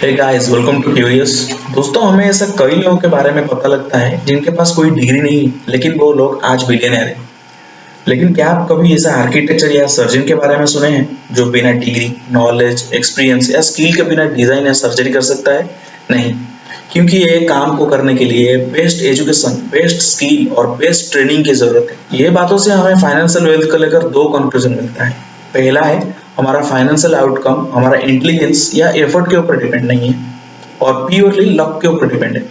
Hey guys, welcome to Curious. दोस्तों, हमें ऐसा कई लोगों के बारे में पता लगता है जिनके पास कोई डिग्री नहीं, लेकिन वो लोग आज बिलियनर हैं। लेकिन क्या आप कभी ऐसा आर्किटेक्चर या सर्जन के बारे में सुने हैं जो बिना डिग्री, नॉलेज, एक्सपीरियंस या स्किल के बिना डिजाइन या सर्जरी कर सकता है? नहीं, क्योंकि ये काम को करने के लिए बेस्ट एजुकेशन, बेस्ट स्किल और बेस्ट ट्रेनिंग की जरूरत है। ये बातों से हमें फाइनेंशियल वेल्थ को लेकर दो कंक्लूजन मिलता है। पहला है, हमारा फाइनेंशियल आउटकम हमारा इंटेलिजेंस या एफर्ट के ऊपर डिपेंड नहीं है और प्योरली लक के ऊपर डिपेंड है।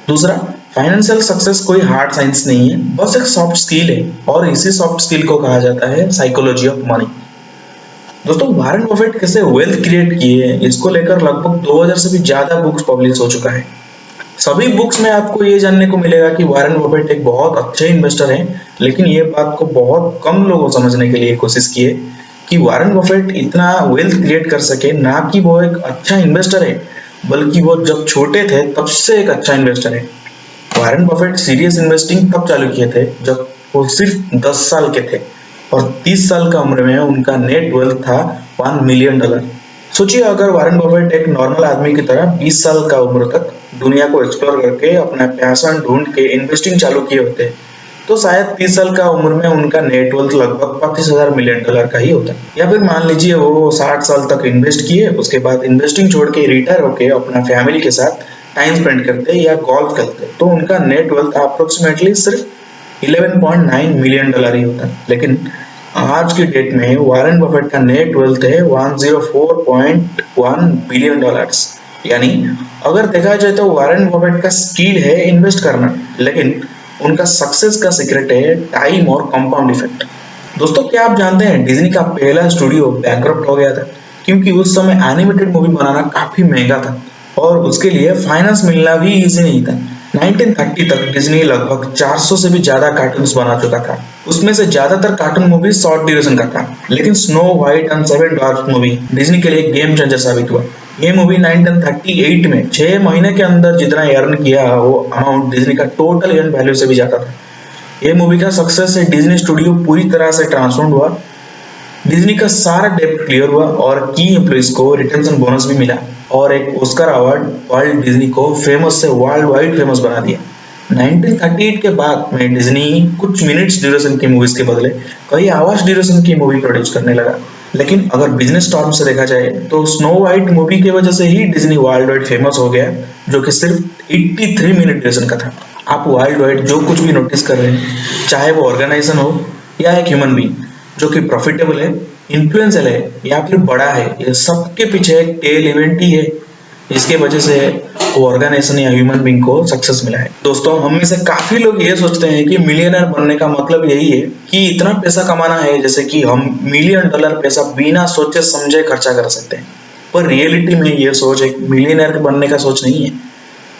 दूसरा, फाइनेंशियल सक्सेस कोई हार्ड साइंस नहीं है, बस एक सॉफ्ट स्किल है और इसी सॉफ्ट स्किल को कहा जाता है साइकोलॉजी ऑफ मनी। दोस्तों, वारेन बफेट कैसे वेल्थ क्रिएट किए, इसको लेकर लगभग 2000 से भी ज्यादा बुक्स पब्लिश हो चुका है। सभी बुक्स में आपको ये जानने को मिलेगा कि वारेन बफेट एक बहुत अच्छे इन्वेस्टर हैं, लेकिन ये बात को बहुत कम लोगों समझने के लिए कोशिश की है कि वारेन बफेट इतना वेल्थ क्रिएट कर सके, ना कि वो एक अच्छा इन्वेस्टर है, बल्कि वो जब छोटे थे तब से एक अच्छा इन्वेस्टर है। वारेन बफेट सीरियस इन्वेस्टिंग तब चालू किए थे जब वो सिर्फ 10 साल के थे और 30 साल का उम्र में उनका नेट वेल्थ था $1 मिलियन। सोचिए, अगर वारेन बफेट एक नॉर्मल आदमी की तरह 20 साल का उम्र तक दुनिया को एक्सप्लोर करके अपना पैशन ढूंढ के इन्वेस्टिंग चालू किए होते, तो शायद 30 साल का उम्र में उनका नेट वर्थ लगभग $25,000 मिलियन का ही होता। या फिर मान लीजिए वो 60 साल तक इन्वेस्ट किए, उसके बाद इन्वेस्टिंग छोड़ के रिटायर होके अपना फैमिली के साथ टाइम स्पेंड करते या गोल्फ खेलते, तो उनका नेट वर्थ अप्रोक्सीमेटली सिर्फ $11.9 मिलियन ही होता। लेकिन आज की डेट में वारेन बफेट का नेट वेल्थ है $104.1 बिलियन। यानी अगर देखा जाए तो वारेन बफेट का स्किल है इन्वेस्ट करना, लेकिन उनका सक्सेस का सीक्रेट है टाइम और कंपाउंड इफेक्ट। दोस्तों, क्या आप जानते हैं डिज्नी का पहला स्टूडियो बैंकरप्ट हो गया था क्योंकि उस समय एनिमेटेड मूवी बनाना काफी महंगा था और उसके लिए फाइनेंस मिलना भी इजी नहीं था। 1930 तक डिज्नी लगभग 400 से भी ज्यादा कार्टून्स बना चुका था। उसमें से ज्यादातर कार्टून मूवी शॉर्ट ड्यूरेशन का था, लेकिन snow white and seven dwarf movie Disney के लिए गेम चेंजर साबित हुआ। ये मूवी 1938 में 6 महीने के अंदर जितना अर्न किया, वो अमाउंट डिज्नी का टोटल अर्न वैल्यू से भी ज्यादा था। ये मूवी का सक्सेस से डिज्नी स्टूडियो पूरी तरह से ट्रांसफॉर्म हुआ। डिज्नी का सारा डेब्ट क्लियर हुआ और की एम्प्लॉइज को रिटेंशन बोनस भी मिला और एक ऑस्कर अवार्ड वर्ल्ड डिज्नी को फेमस से वर्ल्ड वाइड फेमस बना दिया। 1938 के बाद में डिज्नी कुछ मिनट्स ड्यूरेशन की मूवीज के बदले कई आवर्स ड्यूरेशन की मूवी प्रोड्यूस करने लगा। लेकिन अगर बिजनेस टर्म से देखा जाए तो स्नो वाइट मूवी की वजह से ही डिज्नी वर्ल्ड वाइड फेमस हो गया, जो कि सिर्फ 83 मिनट ड्यूरेशन का था। आप वर्ल्ड वाइड जो कुछ भी नोटिस कर रहे हैं, चाहे वो ऑर्गेनाइजेशन हो या एक ह्यूमन बीइंग जो कि प्रॉफिटेबल है, इन्फ्लुएंशियल है या फिर बड़ा है, ये सबके पीछे एक टेल इवेंट ही है। इसके वजह से वो ऑर्गेनाइजेशन या ह्यूमन बीइंग को सक्सेस मिला है। दोस्तों, हम में से काफी लोग ये सोचते हैं कि मिलियनर बनने का मतलब यही है कि इतना पैसा कमाना है जैसे कि हम $1 मिलियन पैसा बिना सोचे समझे खर्चा कर सकते हैं। पर रियलिटी में ये सोच एक मिलियनर बनने का सोच नहीं है,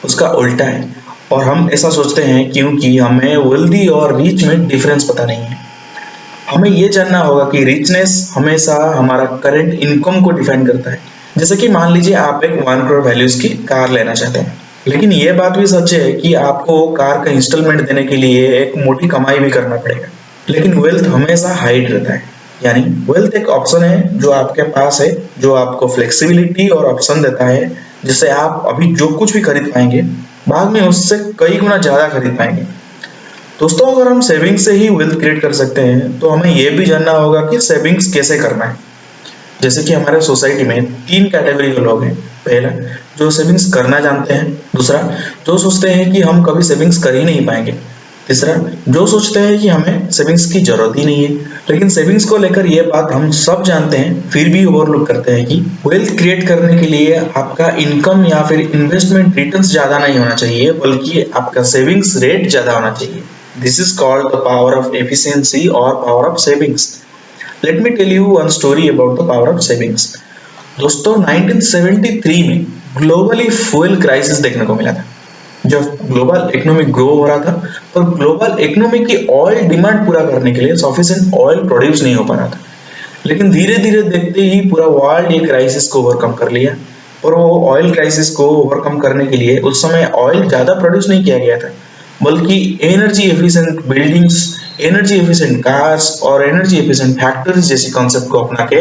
उसका उल्टा है। और हम ऐसा सोचते हैं क्योंकि हमें वेल्दी और रिच में डिफरेंस पता नहीं है। हमें ये जानना होगा कि रिचनेस हमेशा हमारा करंट इनकम को डिफाइन करता है। जैसे कि मान लीजिए आप एक 1 करोड़ वैल्यूज की कार लेना चाहते हैं, लेकिन ये बात भी सच है कि आपको कार का इंस्टॉलमेंट देने के लिए एक मोटी कमाई भी करना पड़ेगा। लेकिन वेल्थ हमेशा हाइड रहता है, यानी वेल्थ एक ऑप्शन है जो आपके पास है, जो आपको फ्लेक्सिबिलिटी और ऑप्शन देता है, जिससे आप अभी जो कुछ भी खरीद पाएंगे बाद में उससे कई गुना ज्यादा खरीद पाएंगे। दोस्तों, अगर हम सेविंग्स से ही वेल्थ क्रिएट कर सकते हैं तो हमें यह भी जानना होगा कि सेविंग्स कैसे करना है। जैसे कि हमारे सोसाइटी में 3 कैटेगरी के लोग हैं। पहला, जो सेविंग्स करना जानते हैं। दूसरा, जो सोचते हैं कि हम कभी सेविंग्स कर ही नहीं पाएंगे। तीसरा, जो सोचते हैं कि हमें सेविंग्स की जरूरत ही नहीं है। लेकिन सेविंग्स को लेकर ये बात हम सब जानते हैं, फिर भी ओवरलुक करते हैं कि वेल्थ क्रिएट करने के लिए आपका इनकम या फिर इन्वेस्टमेंट रिटर्न्स ज्यादा नहीं होना चाहिए, बल्कि आपका सेविंग्स रेट ज्यादा होना चाहिए। This is called the power of efficiency or power of savings. Let me tell you one story about the power of savings. दोस्तों, 1973 में ग्लोबली फ्यूल क्राइसिस देखने को मिला था। जब ग्लोबल इकोनॉमी ग्रो हो रहा था, पर ग्लोबल इकोनॉमी की ऑयल डिमांड पूरा करने के लिए सफिशिएंट ऑयल प्रोड्यूस नहीं हो पा रहा था। लेकिन धीरे धीरे देखते ही पूरा वर्ल्ड ये क्राइसिस को ओवरकम कर लिया। और वो ऑयल क्राइसिस को ओवरकम करने के लिए उस समय ऑयल ज्यादा प्रोड्यूस नहीं किया गया था, बल्कि energy efficient buildings, energy efficient cars और एनर्जी एफिशिएंट फैक्ट्रीज जैसी कॉन्सेप्ट को अपना के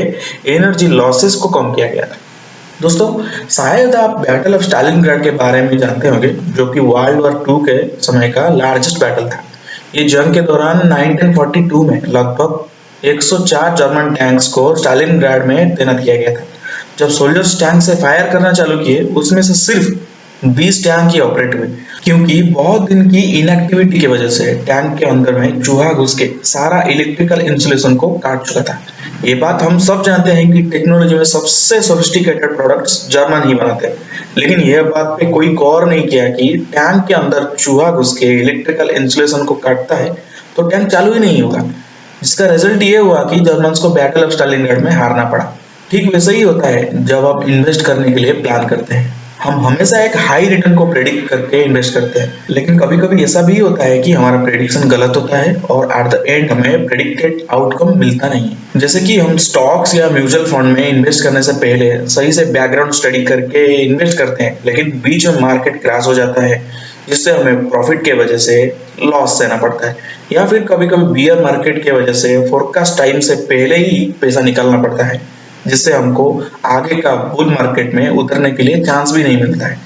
एनर्जी लॉसेस को कम किया गया था। दोस्तों, शायद आप बैटल ऑफ स्टालिनग्राड के बारे में जानते होंगे, जो कि वर्ल्ड वॉर 2 के समय का लार्जेस्ट बैटल था। ये जंग के दौरान 1942 में लगभग 104 जर्मन टैंक्स को स्टालिनग्राड में तैनात किया गया था। जब सोल्जर्स टैंक से फायर करना चालू किए, उसमें से सिर्फ 20 टैंक ही ऑपरेट हुए, क्योंकि बहुत दिन की इनएक्टिविटी की वजह से टैंक के अंदर में चूहा घुस के सारा इलेक्ट्रिकल इंसुलेशन को काट चुका था। ये बात हम सब जानते हैं कि टेक्नोलॉजी में सबसे सोफिस्टिकेटेड प्रोडक्ट्स जर्मन ही बनाते हैं, लेकिन यह बात पे कोई गौर नहीं किया कि टैंक के अंदर चूहा घुस के इलेक्ट्रिकल इंसुलेशन को काटता है तो टैंक चालू ही नहीं होगा, जिसका रिजल्ट ये हुआ कि जर्मन्स को बैटल ऑफ स्टालिनग्राड में हारना पड़ा। ठीक वैसे ही होता है जब आप इन्वेस्ट करने के लिए प्लान करते हैं। हम हमेशा एक हाई रिटर्न को प्रेडिक्ट करके इन्वेस्ट करते हैं, लेकिन कभी कभी ऐसा भी होता है कि हमारा प्रेडिक्शन गलत होता है और एट द एंड हमें प्रेडिक्टेड आउटकम मिलता नहीं है। जैसे कि हम स्टॉक्स या म्यूचुअल फंड में इन्वेस्ट करने से पहले सही से बैकग्राउंड स्टडी करके इन्वेस्ट करते हैं, लेकिन बीच में मार्केट क्रैश हो जाता है, जिससे हमें प्रॉफिट के वजह से लॉस सहना पड़ता है, या फिर कभी कभी बियर मार्केट के वजह से फोरकास्ट टाइम से पहले ही पैसा निकालना पड़ता है, जिससे हमको आगे का बुल मार्केट में उतरने के लिए चांस भी नहीं मिलता है।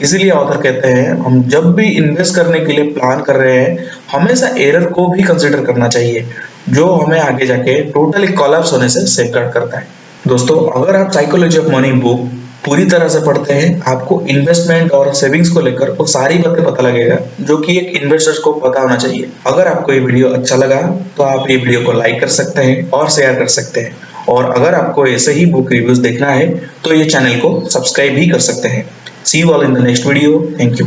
इसीलिए ऑथर कहते हैं हम जब भी इन्वेस्ट करने के लिए प्लान कर रहे हैं, हमेशा एरर को भी कंसिडर करना चाहिए, जो हमें आगे जाके टोटली कोलैप्स होने से सेफगार्ड करता है। दोस्तों, अगर आप साइकोलॉजी ऑफ मनी बुक पूरी तरह से पढ़ते हैं, आपको इन्वेस्टमेंट और सेविंग्स को लेकर वो सारी बातें पता लगेगा जो कि एक इन्वेस्टर को पता होना चाहिए। अगर आपको ये वीडियो अच्छा लगा तो आप ये वीडियो को लाइक कर सकते हैं और शेयर कर सकते हैं, और अगर आपको ऐसे ही बुक रिव्यूज देखना है तो ये चैनल को सब्सक्राइब भी कर सकते हैं। See you all in the next video. Thank you.